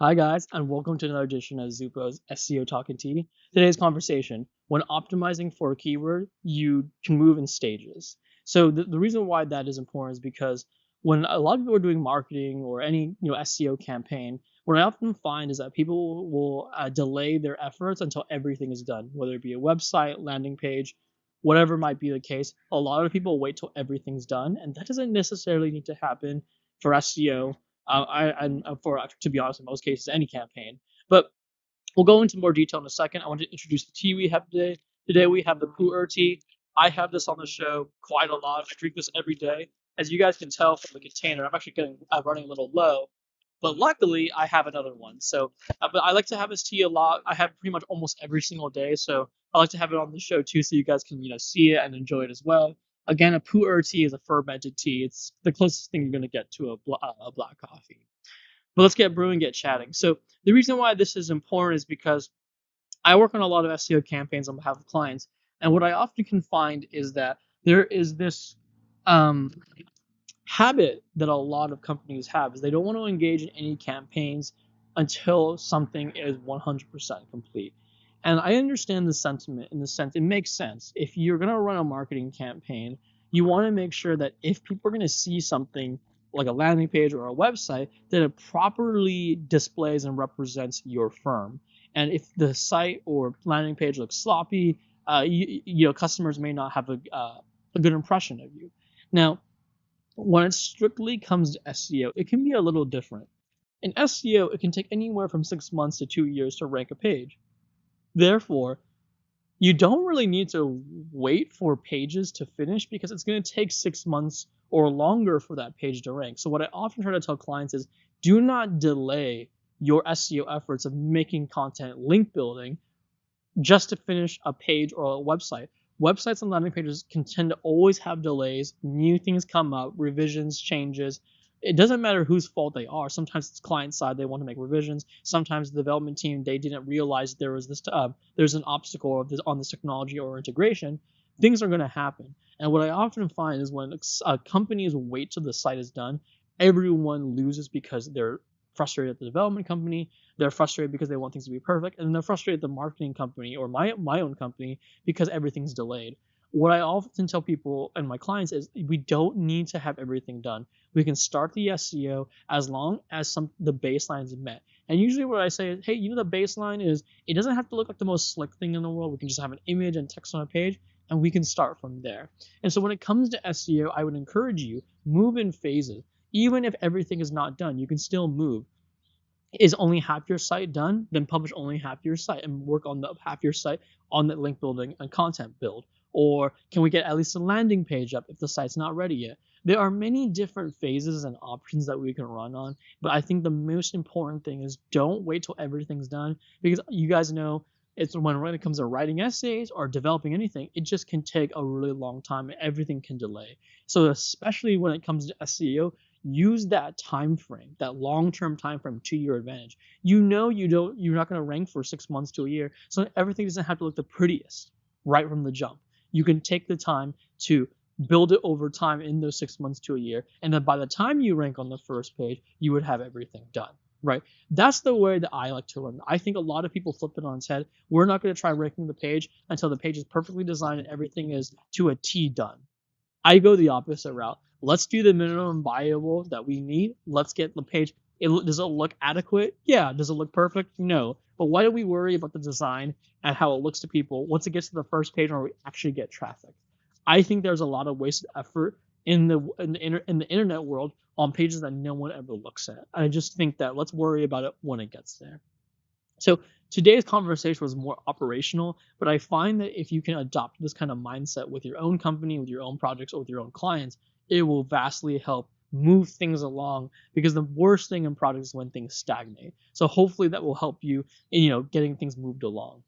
Hi, guys, and welcome to another edition of Zupo's SEO Talking Tea. Today's conversation: when optimizing for a keyword, you can move in stages. So the reason why that is important is because when a lot of people are doing marketing or any SEO campaign, what I often find is that people will delay their efforts until everything is done, whether it be a website, landing page, whatever might be the case. A lot of people wait till everything's done, and that doesn't necessarily need to happen for SEO. And for to be honest, in most cases, any campaign. But we'll go into more detail in a second. I want to introduce the tea we have today. Today we have the pu'er tea. I have this on the show quite a lot. I drink this every day. As you guys can tell from the container, I'm actually getting running a little low. But luckily, I have another one. So, but I like to have this tea a lot. I have pretty much almost every single day. So I like to have it on the show too, so you guys can see it and enjoy it as well. Again, a pu'er tea is a fermented tea. It's the closest thing you're gonna get to a black coffee. But let's get brewing, get chatting. So the reason why this is important is because I work on a lot of SEO campaigns on behalf of clients, and what I often can find is that there is this um, habit that a lot of companies have is they don't want to engage in any campaigns until something is 100% complete. And I understand the sentiment in the sense it makes sense. If you're going to run a marketing campaign, you want to make sure that if people are going to see something like a landing page or a website, that it properly displays and represents your firm. And if the site or landing page looks sloppy, customers may not have a good impression of you. Now, when it strictly comes to SEO, it can be a little different. In SEO, it can take anywhere from 6 months to 2 years to rank a page. Therefore, you don't really need to wait for pages to finish because it's going to take 6 months or longer for that page to rank. So, what I often try to tell clients is do not delay your SEO efforts of making content link building just to finish a page or a website. Websites and landing pages can tend to always have delays, new things come up, revisions, changes. It doesn't matter whose fault they are. Sometimes it's client side, they want to make revisions. Sometimes the development team, they didn't realize there's an obstacle on this technology or integration. Things are going to happen. And what I often find is when companies wait till the site is done, everyone loses because they're frustrated at the development company, they're frustrated because they want things to be perfect, and they're frustrated at the marketing company or my own company because everything's delayed. What I often tell people and my clients is we don't need to have everything done. We can start the SEO as long as the baseline is met. And usually what I say is, hey, the baseline is it doesn't have to look like the most slick thing in the world. We can just have an image and text on a page and we can start from there. And so when it comes to SEO, I would encourage you move in phases. Even if everything is not done, you can still move. Is only half your site done? Then publish only half your site and work on the half your site on the link building and content build. Or can we get at least a landing page up if the site's not ready yet? There are many different phases and options that we can run on, but I think the most important thing is don't wait till everything's done because you guys know it's when it comes to writing essays or developing anything, it just can take a really long time and everything can delay. So especially when it comes to SEO, use that time frame, that long-term time frame to your advantage. You're not going to rank for 6 months to a year, so everything doesn't have to look the prettiest right from the jump. You can take the time to build it over time in those 6 months to a year, and then by the time you rank on the first page, you would have everything done. Right? That's the way that I like to run. I think a lot of people flip it on its head. We're not going to try ranking the page until the page is perfectly designed and everything is to a T done. I go the opposite route. Let's do the minimum viable that we need. Let's get the page. Does it look adequate? Yeah. Does it look perfect? No. But why do we worry about the design and how it looks to people once it gets to the first page where we actually get traffic? I think there's a lot of wasted effort in the internet world on pages that no one ever looks at. I just think that let's worry about it when it gets there. So today's conversation was more operational, but I find that if you can adopt this kind of mindset with your own company, with your own projects, or with your own clients, it will vastly help move things along because the worst thing in projects is when things stagnate. So hopefully that will help you in getting things moved along.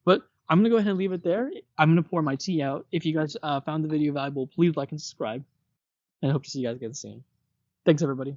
But I'm gonna go ahead and leave it there. I'm gonna pour my tea out. If you guys found the video valuable, please like and subscribe, and I hope to see you guys again soon. Thanks everybody.